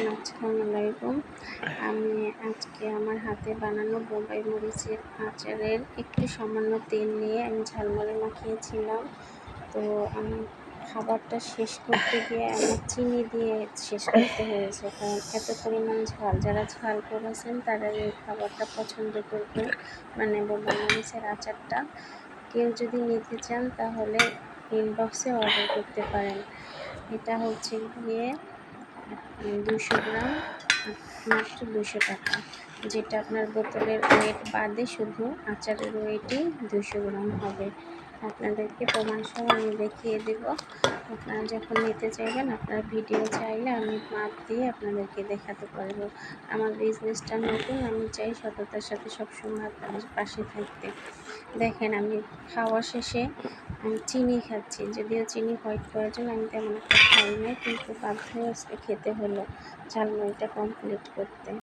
Everyone, আসসালামু আলাইকুম। আমি আজকে আমার হাতে বানানো বোম্বাই মরিচের আচারের একটু সামান্য তেল নিয়ে আমি ঝালমুড়ি মাখিয়েছিলাম। তো আমি খাবারটা শেষ করতে গিয়ে আমার চিনি দিয়ে শেষ করতে হয়েছে, কারণ এত পরিমাণ ঝাল। যারা ঝাল করেছেন তারা এই খাবারটা পছন্দ করবেন, মানে বোম্বাই মরিচের আচারটা। কেউ যদি নিতে চান তাহলে ইনবক্সে অর্ডার করতে পারেন। এটা হচ্ছে গিয়ে 200 গ্রাম, মাত্র 200 টাকা। যেটা আপনার বোতলের ওয়েট বাদে শুধু আচারের ওয়েটই 200 গ্রাম হবে। আপনাদেরকে প্রমাণসহ আমি দেখিয়ে দেব। আপনারা যখন নিতে চাইবেন, আপনার ভিডিও চাইলে আমি মাপ দিয়ে আপনাদেরকে দেখাতে পারবো। আমার বিজনেসটা নতুন, আমি চাই সততার সাথে সবসময় আপনাদের পাশে থাকতে। দেখেন, আমি খাওয়া শেষে আমি চিনি খাচ্ছি, যদিও চিনি হোয়াইট করার আমি তেমন একটা খাই না, কিন্তু বাধ্য হয়ে আজকে খেতে হলো ঝালমুড়িটা কমপ্লিট করতে।